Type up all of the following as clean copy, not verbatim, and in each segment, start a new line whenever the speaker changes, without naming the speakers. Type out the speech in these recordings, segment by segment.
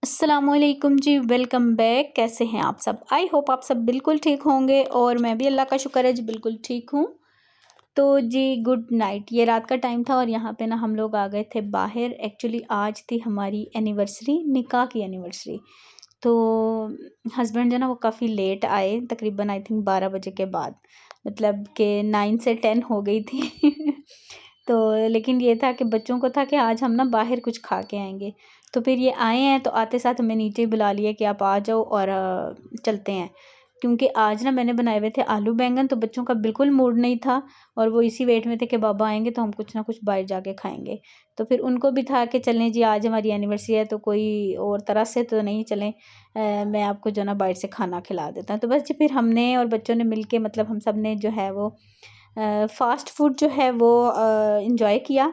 अस्सलामुअलैकुम जी, welcome back. कैसे हैं आप सब? आई होप आप सब बिल्कुल ठीक होंगे और मैं भी अल्लाह का शुक्र है जी बिल्कुल ठीक हूँ। तो जी गुड नाइट। ये रात का टाइम था और यहाँ पे ना हम लोग आ गए थे बाहर। एक्चुअली आज थी हमारी एनिवर्सरी, निकाह की एनिवर्सरी। तो हस्बैंड जो ना वो काफ़ी लेट आए, तकरीबन आई थिंक 12 बजे के बाद, मतलब कि 9 से 10 हो गई थी। तो लेकिन ये था कि बच्चों को था कि आज हम ना बाहर कुछ खा के आएंगे। तो फिर ये आए हैं तो आते साथ हमें नीचे बुला लिया कि आप आ जाओ और चलते हैं। क्योंकि आज ना मैंने बनाए हुए थे आलू बैंगन, तो बच्चों का बिल्कुल मूड नहीं था और वो इसी वेट में थे कि बाबा आएंगे तो हम कुछ ना कुछ बाहर जाके खाएंगे। तो फिर उनको भी था कि चलें जी, आज हमारी एनिवर्सरी है तो कोई और तरह से तो नहीं चलें, मैं आपको जो ना बाहर से खाना खिला देता हूँ। तो बस जी फिर हमने और बच्चों ने मिल के, मतलब हम सब ने जो है वो फ़ास्ट फूड जो है वो इंजॉय किया।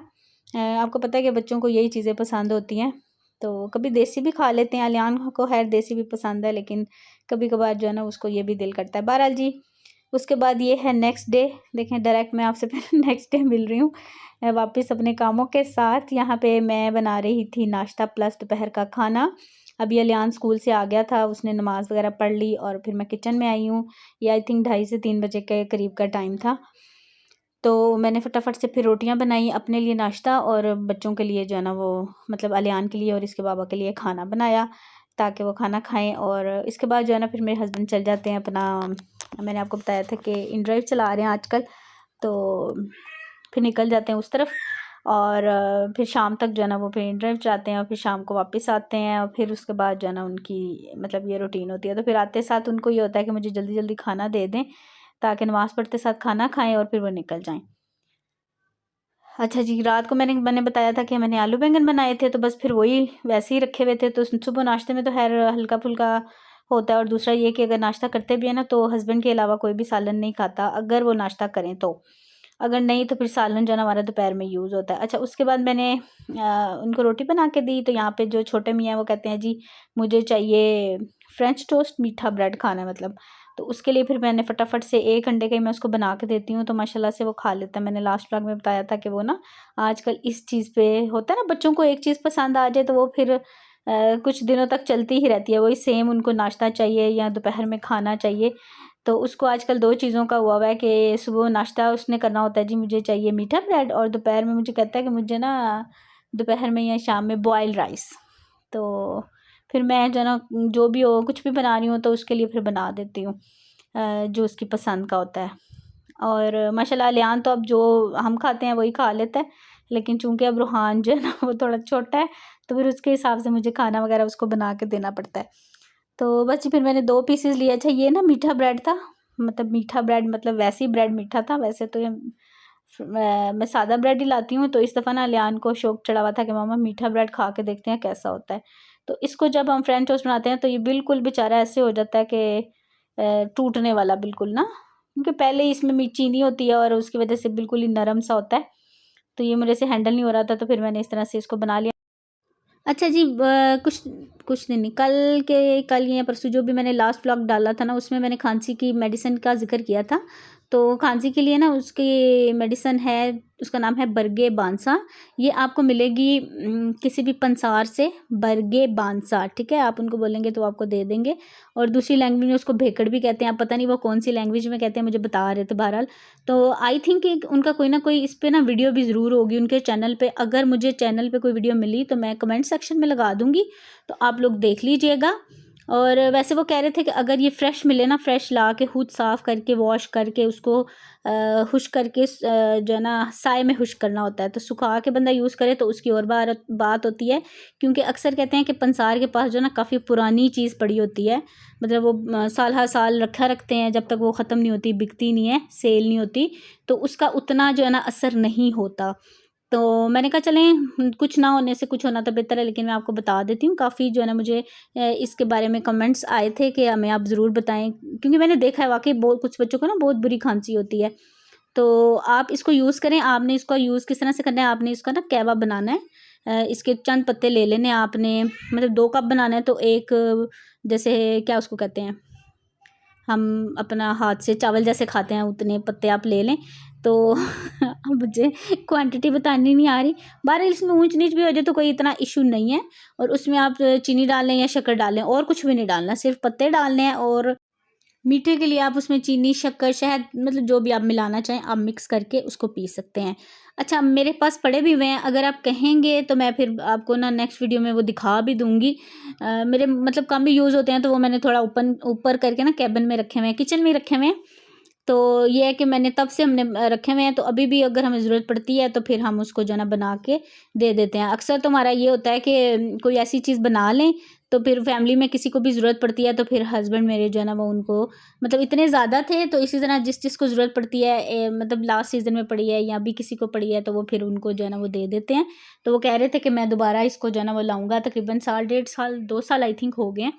आपको पता है कि बच्चों को यही चीज़ें पसंद होती हैं। तो कभी देसी भी खा लेते हैं, अलियान को खैर देसी भी पसंद है, लेकिन कभी कभार जो है ना उसको ये भी दिल करता है। बहरहाल जी उसके बाद ये है नेक्स्ट डे। देखें डायरेक्ट मैं आपसे फिर नेक्स्ट डे मिल रही हूँ वापस अपने कामों के साथ। यहाँ पे मैं बना रही थी नाश्ता प्लस दोपहर का खाना। अभी अलियान स्कूल से आ गया था, उसने नमाज़ वगैरह पढ़ ली और फिर मैं किचन में आई हूँ। ये आई थिंक 2:30 से 3 बजे के करीब का टाइम था। तो मैंने फटाफट से फिर रोटियां बनाई, अपने लिए नाश्ता और बच्चों के लिए जो है ना वो, मतलब अलियान के लिए और इसके बाबा के लिए खाना बनाया ताकि वो खाना खाएं। और इसके बाद जो है ना फिर मेरे हस्बैंड चल जाते हैं अपना, मैंने आपको बताया था कि इन ड्राइव चला रहे हैं आजकल, तो फिर निकल जाते हैं उस तरफ। और फिर शाम तक जो है ना वो फिर इन ड्राइव चलाते हैं और फिर शाम को वापस आते हैं। और फिर उसके बाद जो है ना उनकी मतलब ये रूटीन होती है। तो फिर आते साथ उनको ये होता है कि मुझे जल्दी जल्दी खाना दे दें ताकि नमाज़ पढ़ते साथ खाना खाएं और फिर वो निकल जाएं। अच्छा जी, रात को मैंने मैंने बताया था कि मैंने आलू बैंगन बनाए थे, तो बस फिर वही वैसे ही रखे हुए थे। तो सुबह नाश्ते में तो खैर हल्का फुल्का होता है। और दूसरा ये कि अगर नाश्ता करते भी है ना तो हस्बैंड के अलावा कोई भी सालन नहीं खाता, अगर वो नाश्ता करें तो। अगर नहीं तो फिर सालन जो है ना हमारा दोपहर में यूज़ होता है। अच्छा, उसके बाद मैंने उनको रोटी बना के दी। तो यहाँ पे जो छोटे मियाँ हैं वो कहते हैं जी मुझे चाहिए फ्रेंच टोस्ट, मीठा ब्रेड खाना है मतलब। तो उसके लिए फिर मैंने फटाफट से 1 अंडे का ही मैं उसको बना के देती हूँ, तो माशाल्लाह से वो खा लेता है। मैंने लास्ट व्लॉग में बताया था कि वो ना आजकल इस चीज़ पे होता है ना, बच्चों को एक चीज़ पसंद आ जाए तो वो फिर कुछ दिनों तक चलती ही रहती है। वही सेम उनको नाश्ता चाहिए या दोपहर में खाना चाहिए। तो उसको आजकल 2 चीज़ों का हुआ है कि सुबह नाश्ता उसने करना होता है जी मुझे चाहिए मीठा ब्रेड, और दोपहर में मुझे कहता है कि मुझे ना दोपहर में या शाम में बॉइल्ड राइस। तो फिर मैं जो है ना जो भी हो कुछ भी बना रही हूँ तो उसके लिए फिर बना देती हूँ जो उसकी पसंद का होता है। और माशाल्लाह अलियान तो अब जो हम खाते हैं वही खा लेता है, लेकिन चूंकि अब रूहान जो है ना वो थोड़ा छोटा है तो फिर उसके हिसाब से मुझे खाना वगैरह उसको बना के देना पड़ता है। तो बस फिर मैंने 2 पीसेस लिए। अच्छा, ये ना मीठा ब्रेड था, मतलब मीठा ब्रेड मतलब वैसे ही ब्रेड मीठा था। वैसे तो ये मैं सादा ब्रेड ही लाती हूँ। तो इस दफ़ा ना अलियान को शौक चढ़ा हुआ था कि मामा मीठा ब्रेड खा के देखते हैं कैसा होता है। तो इसको जब हम फ्रेंच टोस्ट बनाते हैं तो ये बिल्कुल बेचारा ऐसे हो जाता है कि टूटने वाला बिल्कुल ना, क्योंकि पहले ही इसमें चीनी होती है और उसकी वजह से बिल्कुल ही नरम सा होता है। तो ये मेरे से हैंडल नहीं हो रहा था, तो फिर मैंने इस तरह से इसको बना लिया। अच्छा जी, कुछ कुछ दिन नहीं, कल या परसों जो भी मैंने लास्ट व्लॉग डाला था ना उसमें मैंने खांसी की मेडिसिन का जिक्र किया था। तो खांसी के लिए ना उसकी मेडिसिन है, उसका नाम है बरगे बांसा। ये आपको मिलेगी किसी भी पंसार से, बरगे बांसा, ठीक है। आप उनको बोलेंगे तो आपको दे देंगे। और दूसरी लैंग्वेज में उसको भेकड़ भी कहते हैं, आप पता नहीं वो कौन सी लैंग्वेज में कहते हैं, मुझे बता रहे थे बहरहाल। तो आई थिंक एक उनका कोई ना कोई इस पे ना वीडियो भी ज़रूर होगी उनके चैनल पे। अगर मुझे चैनल पे कोई वीडियो मिली तो मैं कमेंट सेक्शन में लगा दूंगी, तो आप लोग देख लीजिएगा। और वैसे वो कह रहे थे कि अगर ये फ्रेश मिले ना, फ्रेश ला के खुद साफ़ करके वॉश करके उसको खुश्क करके जो है ना साए में खुश्क करना होता है, तो सुखा के बंदा यूज़ करे तो उसकी और बात होती है। क्योंकि अक्सर कहते हैं कि पंसार के पास जो ना काफ़ी पुरानी चीज़ पड़ी होती है, मतलब वो साल हर साल रखते हैं, जब तक वो ख़त्म नहीं होती, बिकती नहीं है, सेल नहीं होती, तो उसका उतना जो है ना असर नहीं होता। तो मैंने कहा चलें कुछ ना होने से कुछ होना तो बेहतर है, लेकिन मैं आपको बता देती हूँ। काफ़ी जो है ना मुझे इसके बारे में कमेंट्स आए थे कि हमें आप ज़रूर बताएं, क्योंकि मैंने देखा है वाकई बहुत कुछ बच्चों को ना बहुत बुरी खांसी होती है। तो आप इसको यूज़ करें। आपने इसका यूज़ किस तरह से करना है, आपने इसका ना कहवा बनाना है। इसके चंद पत्ते ले लेने आपने, मतलब 2 कप बनाना है तो एक जैसे क्या उसको कहते हैं, हम अपना हाथ से चावल जैसे खाते हैं उतने पत्ते आप ले लें। तो मुझे क्वांटिटी बतानी नहीं आ रही। बहरहाल इसमें ऊंच नीच भी हो जाए तो कोई इतना इशू नहीं है। और उसमें आप चीनी डाल लें या शक्कर डाल लें, और कुछ भी नहीं डालना, सिर्फ पत्ते डालने हैं। और मीठे के लिए आप उसमें चीनी, शक्कर, शहद, मतलब जो भी आप मिलाना चाहें आप मिक्स करके उसको पी सकते हैं। अच्छा, मेरे पास पड़े भी हुए हैं, अगर आप कहेंगे तो मैं फिर आपको ना नेक्स्ट वीडियो में वो दिखा भी दूंगी। मेरे मतलब कम भी यूज़ होते हैं तो वो मैंने थोड़ा ऊपर करके ना कैबिन में रखे हुए हैं, किचन में रखे हुए हैं। तो ये है कि मैंने तब से हमने रखे हुए हैं, तो अभी भी अगर हमें ज़रूरत पड़ती है तो फिर हम उसको जो है ना बना के दे देते हैं। अक्सर तो हमारा ये होता है कि कोई ऐसी चीज़ बना लें तो फिर फैमिली में किसी को भी ज़रूरत पड़ती है तो फिर हस्बैंड मेरे जो है ना वो उनको, मतलब इतने ज़्यादा थे तो इसी तरह जिस जिसको ज़रूरत पड़ती है, मतलब लास्ट सीज़न में पड़ी है या अभी किसी को पड़ी है तो वो फिर उनको जो है ना वो दे देते हैं। तो वो कह रहे थे कि मैं दोबारा इसको जो है ना वो लाऊंगा, तकरीबन साल, 1.5 साल, 2 साल आई थिंक हो गए हैं,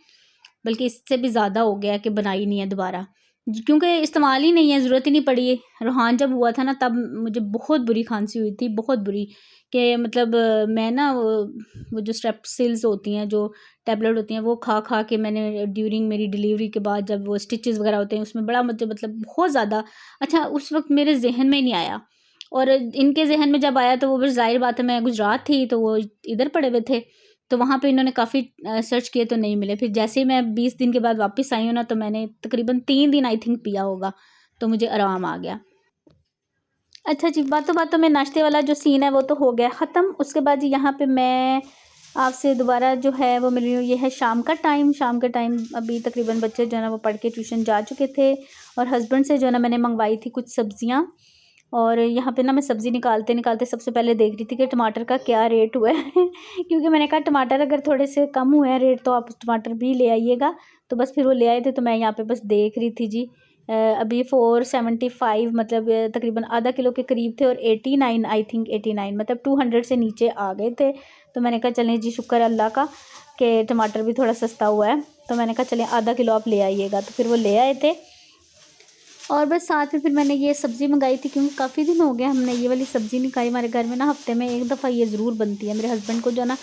बल्कि इससे भी ज़्यादा हो गया है कि बनाई नहीं है दोबारा, क्योंकि इस्तेमाल ही नहीं है, ज़रूरत ही नहीं पड़ी है। रूहान जब हुआ था ना तब मुझे बहुत बुरी खांसी हुई थी, बहुत बुरी, कि मतलब मैं ना वो जो स्ट्रेप्सिल्स होती हैं, जो टैबलेट होती हैं, वो खा खा के मैंने ड्यूरिंग मेरी डिलीवरी के बाद जब वो स्टिचेस वगैरह होते हैं उसमें बड़ा मुझे मतलब बहुत ज़्यादा, अच्छा उस वक्त मेरे जहन में नहीं आया। और इनके जहन में जब आया तो वो बस जाहिर बात है, मैं गुजरात थी तो वो इधर पड़े हुए थे, तो वहाँ पे इन्होंने काफ़ी सर्च किए तो नहीं मिले। फिर जैसे ही मैं 20 दिन के बाद वापस आई हूँ ना तो मैंने तकरीबन 3 दिन आई थिंक पिया होगा, तो मुझे आराम आ गया। अच्छा जी, बातों बातों में नाश्ते वाला जो सीन है वो तो हो गया ख़त्म। उसके बाद जी यहाँ पे मैं आपसे दोबारा जो है वो मिल रही हूँ। ये है शाम का टाइम। शाम का टाइम अभी तकरीबन बच्चे जो है ना वो पढ़ के ट्यूशन जा चुके थे, और हस्बैंड से जो है ना मैंने मंगवाई थी कुछ सब्ज़ियाँ। और यहाँ पे ना मैं सब्ज़ी निकालते निकालते सबसे पहले देख रही थी कि टमाटर का क्या रेट हुआ है क्योंकि मैंने कहा टमाटर अगर थोड़े से कम हुए हैं रेट तो आप टमाटर भी ले आइएगा। तो बस फिर वो ले आए थे, तो मैं यहाँ पे बस देख रही थी जी। अभी 475 मतलब तकरीबन आधा किलो के करीब थे, और 89 आई थिंक 89 मतलब 200 से नीचे आ गए थे। तो मैंने कहा चलें जी, शुक्र अल्लाह का कि टमाटर भी थोड़ा सस्ता हुआ है। तो मैंने कहा चलें आधा किलो आप ले आइएगा, तो फिर वो ले आए थे। और बस साथ में फिर मैंने ये सब्ज़ी मंगाई थी, क्योंकि काफ़ी दिन हो गए हमने ये वाली सब्ज़ी नहीं खाई। हमारे घर में ना हफ्ते में एक दफ़ा ये ज़रूर बनती है। मेरे हस्बैंड को जो है ना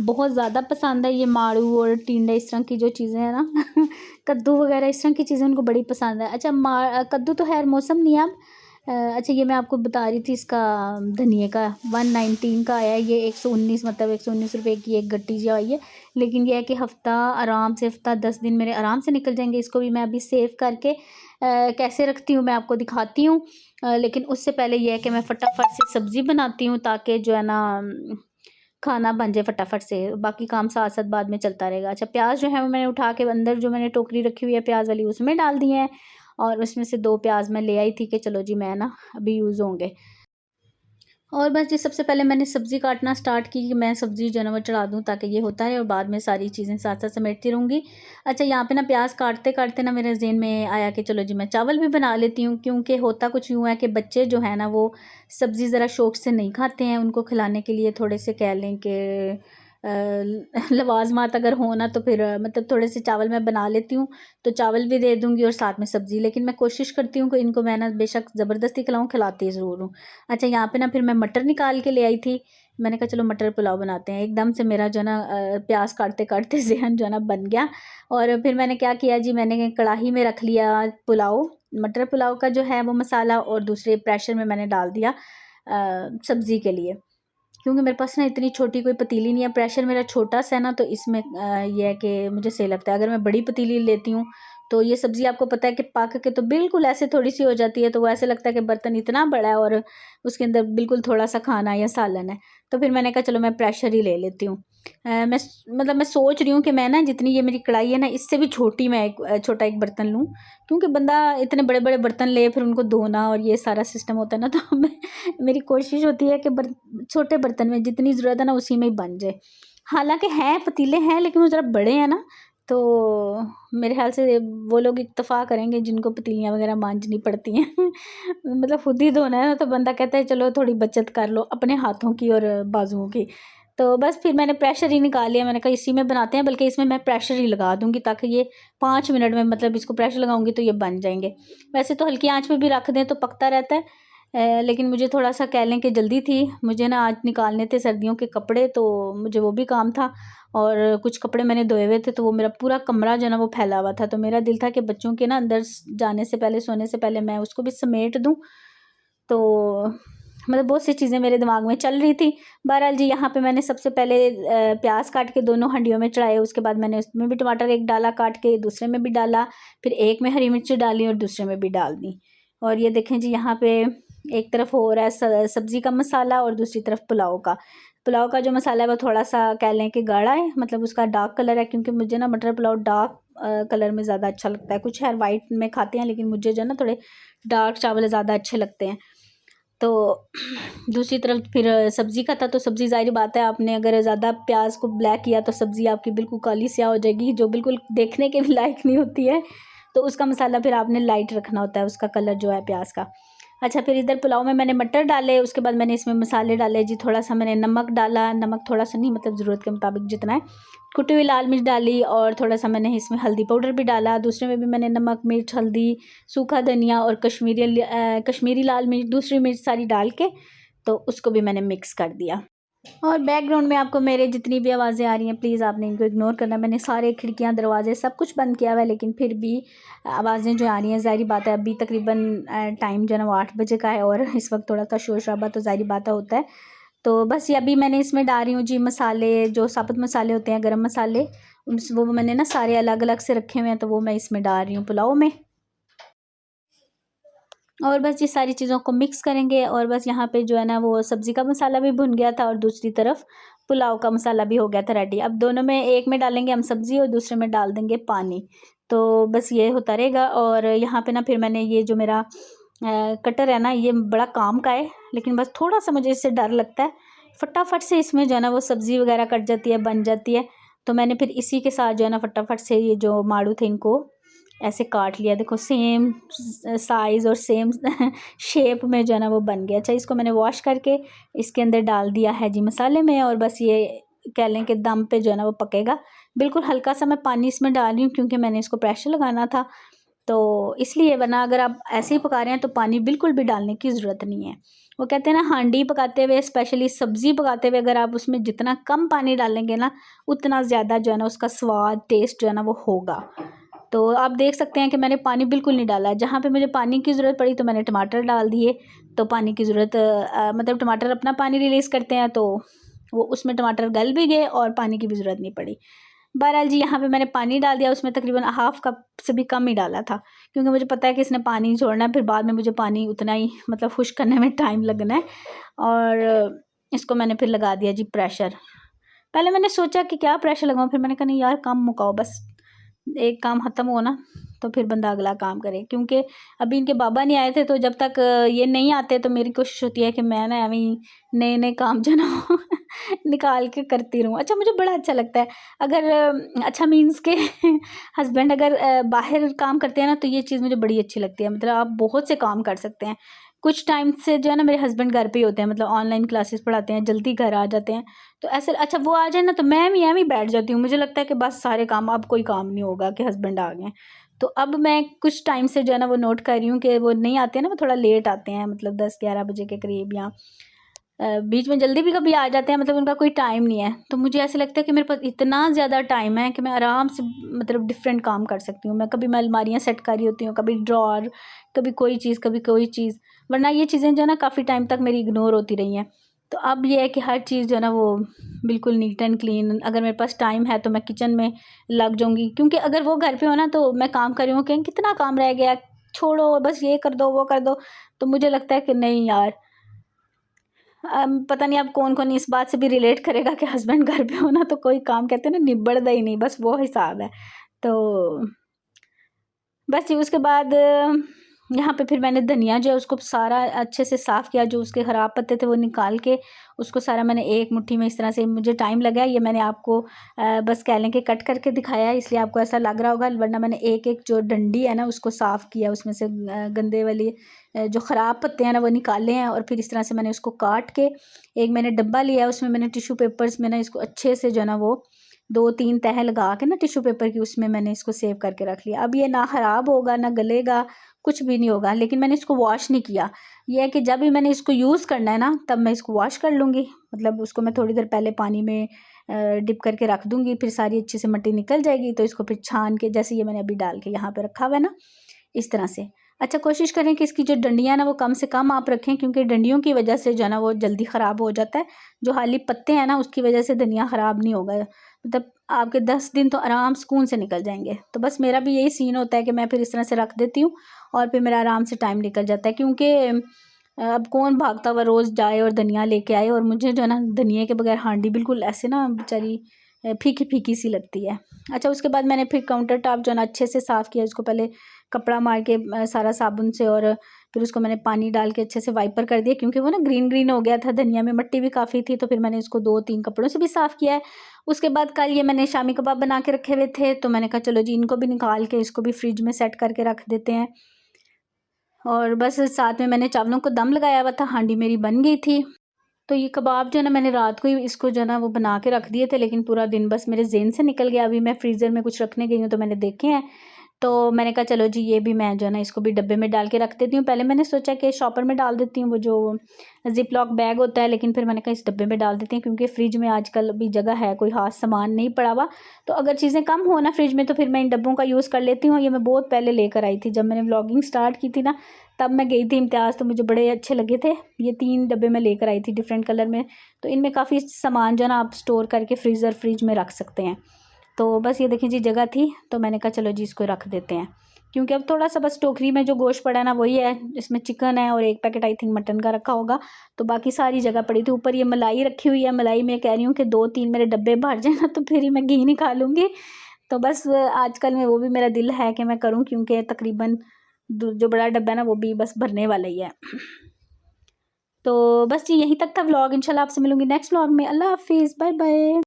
बहुत ज़्यादा पसंद है ये माड़ू और टिंडे, इस तरह की जो चीज़ें हैं ना कद्दू वगैरह इस तरह की चीज़ें उनको बड़ी पसंद है। अच्छा, कद्दू तो खैर मौसम नहीं है अब। अच्छा, ये मैं आपको बता रही थी, इसका धनिए का 119 का आया है ये, 119 मतलब 119 रुपये की एक गट्टी जो आई है। लेकिन यह है कि हफ़्ता आराम से, हफ़्ता 10 दिन मेरे आराम से निकल जाएंगे। इसको भी मैं अभी सेव करके कैसे रखती हूँ मैं आपको दिखाती हूँ। लेकिन उससे पहले यह है कि मैं फटाफट से सब्ज़ी बनाती हूँ, ताकि जो है ना खाना बन जाए फटाफट से, बाकी काम साथ साथ बाद में चलता रहेगा। अच्छा, प्याज जो है वो मैंने उठा के अंदर जो मैंने टोकरी रखी हुई है प्याज वाली उसमें डाल दिए हैं, और उसमें से 2 प्याज मैं ले आई थी कि चलो जी मैं ना अभी यूज़ होंगे। और बस जी सबसे पहले मैंने सब्ज़ी काटना स्टार्ट की कि मैं सब्ज़ी जो है ना वो चढ़ा दूँ, ताकि ये होता है और बाद में सारी चीज़ें साथ साथ समेटती रहूँगी। अच्छा, यहाँ पे ना प्याज काटते काटते ना मेरे ज़हन में आया कि चलो जी मैं चावल भी बना लेती हूँ, क्योंकि होता कुछ यूँ है कि बच्चे जो है ना वो सब्ज़ी ज़रा शौक़ से नहीं खाते हैं। उनको खिलाने के लिए थोड़े से कह लें कि लवाजमात अगर हो ना तो फिर मतलब थोड़े से चावल मैं बना लेती हूँ, तो चावल भी दे दूँगी और साथ में सब्ज़ी। लेकिन मैं कोशिश करती हूँ कि इनको मैं ना बेशक ज़बरदस्ती खिलाऊँ, खिलाती ज़रूर हूँ। अच्छा, यहाँ पे ना फिर मैं मटर निकाल के ले आई थी। मैंने कहा चलो मटर पुलाव बनाते हैं। एकदम से मेरा जो है ना प्याज काटते काटते ज़हन जो है ना बन गया, और फिर मैंने क्या किया जी, मैंने कढ़ाई में रख लिया पुलाव, मटर पुलाव का जो है वो मसाला, और दूसरे प्रेशर में मैंने डाल दिया सब्ज़ी के लिए। क्योंकि मेरे पास ना इतनी छोटी कोई पतीली नहीं है, प्रेशर मेरा छोटा सा है ना, तो इसमें ये है कि मुझे सही लगता है। अगर मैं बड़ी पतीली लेती हूँ तो ये सब्ज़ी आपको पता है कि पक के तो बिल्कुल ऐसे थोड़ी सी हो जाती है, तो वो ऐसे लगता है कि बर्तन इतना बड़ा है और उसके अंदर बिल्कुल थोड़ा सा खाना या सालन है। तो फिर मैंने कहा चलो मैं प्रेशर ही ले लेती हूँ। मतलब मैं सोच रही हूँ कि मैं ना जितनी ये मेरी कढ़ाई है ना इससे भी छोटी मैं एक छोटा एक बर्तन लूँ, क्योंकि बंदा इतने बड़े बड़े बर्तन ले फिर उनको धोना और ये सारा सिस्टम होता है ना, तो मेरी कोशिश होती है कि छोटे बर्तन में जितनी ज़रूरत है ना उसी में ही बन जाए। हालाँकि हैं पतीले हैं, लेकिन वो ज़रा बड़े हैं ना, तो मेरे ख़्याल से वो लोग इत्तेफ़ा करेंगे जिनको पतीलियाँ वग़ैरह मांजनी पड़ती हैं मतलब खुद ही धोना है ना, तो बंदा कहता है चलो थोड़ी बचत कर लो अपने हाथों की और बाजुओं की। तो बस फिर मैंने प्रेशर ही निकाल लिया। मैंने कहा इसी में बनाते हैं, बल्कि इसमें मैं प्रेशर ही लगा दूँगी, ताकि ये 5 मिनट में, मतलब इसको प्रेशर लगाऊँगी तो ये बन जाएँगे। वैसे तो हल्की आँच पे भी रख दें तो पकता रहता है, लेकिन मुझे थोड़ा-सा कह लें कि जल्दी थी। मुझे ना आज निकालने थे सर्दियों के कपड़े, तो मुझे वो भी काम था, और कुछ कपड़े मैंने धोए हुए थे, तो वो मेरा पूरा कमरा जो है ना वो फैला हुआ था। तो मेरा दिल था कि बच्चों के ना अंदर जाने से पहले, सोने से पहले मैं उसको भी समेट दूँ। तो मतलब बहुत सी चीज़ें मेरे दिमाग में चल रही थी। बहरहाल जी यहाँ पे मैंने सबसे पहले प्याज काट के दोनों हंडियों में चढ़ाए, उसके बाद मैंने उसमें भी टमाटर एक डाला काट के, दूसरे में भी डाला, फिर एक में हरी मिर्च डाली और दूसरे में भी डाल दी। और ये देखें जी यहाँ पे एक तरफ हो रहा है सब्ज़ी का मसाला और दूसरी तरफ पुलाव का जो मसाला है वो थोड़ा सा कह लें कि गाढ़ा है, मतलब उसका डार्क कलर है, क्योंकि मुझे ना मटर पुलाव डार्क कलर में ज़्यादा अच्छा लगता है। कुछ है वाइट में खाते हैं, लेकिन मुझे जो है ना थोड़े डार्क चावल ज़्यादा अच्छे लगते हैं। तो दूसरी तरफ फिर सब्ज़ी का था, तो सब्ज़ी ज़ाहिर बात है आपने अगर ज़्यादा प्याज को ब्लैक किया तो सब्ज़ी आपकी बिल्कुल काली स्याह हो जाएगी, जो बिल्कुल देखने के भी लायक नहीं होती है। तो उसका मसाला फिर आपने लाइट रखना होता है, उसका कलर जो है प्याज का। अच्छा, फिर इधर पुलाव में मैंने मटर डाले, उसके बाद मैंने इसमें मसाले डाले जी। थोड़ा सा मैंने नमक डाला, नमक थोड़ा सा नहीं, मतलब ज़रूरत के मुताबिक जितना है। कुटी हुई लाल मिर्च डाली और थोड़ा सा मैंने इसमें हल्दी पाउडर भी डाला। दूसरे में भी मैंने नमक, मिर्च, हल्दी, सूखा धनिया और कश्मीरी लाल मिर्च, दूसरी मिर्च सारी डाल के तो उसको भी मैंने मिक्स कर दिया। और बैकग्राउंड में आपको मेरे जितनी भी आवाज़ें आ रही हैं प्लीज़ आपने इनको इग्नोर करना। मैंने सारे खिड़कियां, दरवाजे सब कुछ बंद किया हुआ है, लेकिन फिर भी आवाज़ें जो आ रही हैं, ज़ाहिर बात है अभी तकरीबन टाइम जो है ना वो 8 बजे का है और इस वक्त थोड़ा सा शोर शराबा तो ज़ाहिर बात होता है। तो बस ये अभी मैंने इसमें डाल रही हूँ जी मसाले, जो साबुत मसाले होते हैं, गरम मसाले, वो मैंने ना सारे अलग अलग से रखे हुए हैं, तो वो मैं इसमें डाल रही हूँ पुलाव में। और बस ये सारी चीज़ों को मिक्स करेंगे। और बस यहाँ पे जो है ना वो सब्ज़ी का मसाला भी भुन गया था और दूसरी तरफ पुलाव का मसाला भी हो गया था रेडी। अब दोनों में, एक में डालेंगे हम सब्ज़ी और दूसरे में डाल देंगे पानी। तो बस ये होता रहेगा। और यहाँ पे ना फिर मैंने ये जो मेरा कटर है ना, ये बड़ा काम का है, लेकिन बस थोड़ा सा मुझे इससे डर लगता है। फटाफट से इसमें जो है ना वो सब्ज़ी वगैरह कट जाती है, बन जाती है। तो मैंने फिर इसी के साथ जो है ना फटाफट से ये जो माड़ू थे इनको ऐसे काट लिया। देखो सेम साइज़ और सेम शेप में जो है ना वो बन गया। अच्छा, इसको मैंने वॉश करके इसके अंदर डाल दिया है जी मसाले में, और बस ये कह लें कि दम पे जो है ना वो पकेगा। बिल्कुल हल्का सा मैं पानी इसमें डाल रही हूँ, क्योंकि मैंने इसको प्रेशर लगाना था, तो इसलिए। वरना अगर आप ऐसे ही पका रहे हैं तो पानी बिल्कुल भी डालने की ज़रूरत नहीं है। वो कहते हैं ना, हांडी पकाते हुए, स्पेशली सब्ज़ी पकाते हुए, अगर आप उसमें जितना कम पानी डालेंगे ना, उतना ज़्यादा जो है ना उसका स्वाद, टेस्ट जो है ना वो होगा। तो आप देख सकते हैं कि मैंने पानी बिल्कुल नहीं डाला। जहाँ पे मुझे पानी की ज़रूरत पड़ी तो मैंने टमाटर डाल दिए। तो पानी की ज़रूरत मतलब टमाटर अपना पानी रिलीज़ करते हैं, तो वो उसमें टमाटर गल भी गए और पानी की भी ज़रूरत नहीं पड़ी। बहरहाल जी यहाँ पे मैंने पानी डाल दिया, उसमें तकरीबन हाफ़ कप से भी कम ही डाला था, क्योंकि मुझे पता है कि इसने पानी छोड़ना है, फिर बाद में मुझे पानी उतना ही मतलब खुश्क करने में टाइम लगना है। और इसको मैंने फिर लगा दिया जी प्रेशर। पहले मैंने सोचा कि क्या प्रेशर लगाऊं, फिर मैंने कहा नहीं यार, काम मुकाओ, बस एक काम ख़त्म हो ना तो फिर बंदा अगला काम करे। क्योंकि अभी इनके बाबा नहीं आए थे, तो जब तक ये नहीं आते तो मेरी कोशिश होती है कि मैं ना अभी नए नए काम जो ना वो निकाल के करती रहूँ। अच्छा, मुझे बड़ा अच्छा लगता है अगर अच्छा मीन्स के हस्बैंड अगर बाहर काम करते हैं ना, तो ये चीज़ मुझे बड़ी अच्छी लगती है। मतलब आप बहुत से काम कर सकते हैं। कुछ टाइम से जो है ना मेरे हस्बैंड घर पे ही होते हैं, मतलब ऑनलाइन क्लासेस पढ़ाते हैं, जल्दी घर आ जाते हैं। तो ऐसे अच्छा वो आ जाए ना तो मैं भी बैठ जाती हूँ। मुझे लगता है कि बस सारे काम, अब कोई काम नहीं होगा कि हस्बैंड आ गए। तो अब मैं कुछ टाइम से जो है ना वो नोट कर रही हूँ कि वो नहीं आते हैं ना, वो थोड़ा लेट आते हैं, मतलब 10-11 बजे के करीब, या बीच में जल्दी भी कभी आ जाते हैं, मतलब उनका कोई टाइम नहीं है। तो मुझे ऐसे लगता है कि मेरे पास इतना ज़्यादा टाइम है कि मैं आराम से मतलब डिफरेंट काम कर सकती हूँ। मैं कभी मैं अलमारियाँ सेट कर रही होती हूँ, कभी ड्रॉर, कभी कोई चीज़, कभी कोई चीज़। वरना ये चीज़ें जो है ना काफ़ी टाइम तक मेरी इग्नोर होती रही हैं। तो अब ये है कि हर चीज़ जो है ना वो बिल्कुल नीट एंड क्लीन। अगर मेरे पास टाइम है तो मैं किचन में लग जाऊँगी, क्योंकि अगर वो घर पे हो ना तो मैं काम कर रही हूँ, कहें कितना काम रह गया, छोड़ो बस ये कर दो वो कर दो। तो मुझे लगता है कि नहीं यार, पता नहीं अब कौन कौन इस बात से भी रिलेट करेगा कि हस्बैंड घर पे हो ना तो कोई काम कहते हैं ना निबड़ता ही नहीं, बस वो हिसाब है। तो बस ये उसके बाद यहाँ पे फिर मैंने धनिया जो है उसको सारा अच्छे से साफ़ किया, जो उसके ख़राब पत्ते थे वो निकाल के उसको सारा मैंने एक मुट्ठी में इस तरह से, मुझे टाइम लगा ये मैंने आपको बस कह लें कि कट करके दिखाया है, इसलिए आपको ऐसा लग रहा होगा। वरना मैंने एक एक जो डंडी है ना उसको साफ़ किया, उसमें से गंदे वाली जो ख़राब पत्ते हैं ना वो निकाले हैं। और फिर इस तरह से मैंने उसको काट के एक मैंने डब्बा लिया, उसमें मैंने टिश्यू पेपर्स में ना इसको अच्छे से जो है ना वो 2-3 तह लगा के ना टिश्यू पेपर की, उसमें मैंने इसको सेव करके रख लिया। अब ये ना ख़राब होगा ना गलेगा, कुछ भी नहीं होगा। लेकिन मैंने इसको वॉश नहीं किया। ये है कि जब भी मैंने इसको यूज़ करना है ना तब मैं इसको वॉश कर लूँगी। मतलब उसको मैं थोड़ी देर पहले पानी में डिप करके रख दूँगी, फिर सारी अच्छे से मिट्टी निकल जाएगी। तो इसको फिर छान के, जैसे ये मैंने अभी डाल के यहाँ पे रखा हुआ है ना, इस तरह से। अच्छा, कोशिश करें कि इसकी जो डंडियाँ ना वो कम से कम आप रखें, क्योंकि डंडियों की वजह से जो है ना वो जल्दी ख़राब हो जाता है। जो हाली पत्ते हैं ना उसकी वजह से धनिया ख़राब नहीं होगा, मतलब आपके 10 दिन तो आराम सुकून से निकल जाएंगे। तो बस मेरा भी यही सीन होता है कि मैं फिर इस तरह से रख देती हूँ और फिर मेरा आराम से टाइम निकल जाता है, क्योंकि अब कौन भागता हुआ रोज़ जाए और धनिया लेके आए, और मुझे जो है ना धनिया के बगैर हांडी बिल्कुल ऐसे ना बेचारी फीकी फीकी सी लगती है। अच्छा, उसके बाद मैंने फिर काउंटर टॉप जो है ना अच्छे से साफ़ किया, उसको पहले कपड़ा मार के सारा साबुन से, और फिर उसको मैंने पानी डाल के अच्छे से वाइपर कर दिया, क्योंकि वो ना ग्रीन ग्रीन हो गया था, धनिया में मिट्टी भी काफ़ी थी। तो फिर मैंने इसको 2-3 कपड़ों से भी साफ़ किया है। उसके बाद कल ये मैंने शामी कबाब बना के रखे हुए थे, तो मैंने कहा चलो जी इनको भी निकाल के इसको भी फ्रिज में सेट करके रख देते हैं। और बस साथ में मैंने चावलों को दम लगाया हुआ था, हांडी मेरी बन गई थी। तो ये कबाब जो है ना मैंने रात को ही इसको जो है ना वो बना के रख दिए थे, लेकिन पूरा दिन बस मेरे ज़हन से निकल गया। अभी मैं फ्रीज़र में कुछ रखने गई हूँ तो मैंने देखे हैं, तो मैंने कहा चलो जी ये भी मैं जो है ना इसको भी डब्बे में डाल के रख देती हूँ। पहले मैंने सोचा कि शॉपर में डाल देती हूँ, वो जो ज़िप लॉक बैग होता है, लेकिन फिर मैंने कहा इस डब्बे में डाल देती हूँ, क्योंकि फ्रिज में आजकल अभी जगह है, कोई ख़ास सामान नहीं पड़ा हुआ। तो अगर चीज़ें कम हो ना फ्रिज में तो फिर मैं इन डब्बों का यूज़ कर लेती हूँ। ये मैं बहुत पहले लेकर आई थी, जब मैंने व्लॉगिंग स्टार्ट की थी ना, तब मैं गई थी इम्तियाज़, तो मुझे बड़े अच्छे लगे थे। ये 3 डब्बे मैं लेकर आई थी डिफरेंट कलर में, तो इनमें काफ़ी सामान जो है ना आप स्टोर करके फ्रिज में रख सकते हैं। तो बस ये देखिए जी जगह थी, तो मैंने कहा चलो जी इसको रख देते हैं, क्योंकि अब थोड़ा सा बस टोकरी में जो गोश्त पड़ा है ना वही है, इसमें चिकन है और 1 पैकेट आई थिंक मटन का रखा होगा, तो बाकी सारी जगह पड़ी थी। ऊपर ये मलाई रखी हुई है, मलाई मैं कह रही हूँ कि 2-3 मेरे डब्बे भर जाए ना तो फिर ही मैं घी निकालूंगी। तो बस आजकल में वो भी मेरा दिल है कि मैं करूँ, क्योंकि तकरीबन जो बड़ा डब्बा है ना वो भी बस भरने वाला ही है। तो बस जी यहीं तक था व्लॉग। इंशाल्लाह आपसे मिलूंगी नेक्स्ट व्लॉग में। अल्लाह हाफिज़, बाय बाय।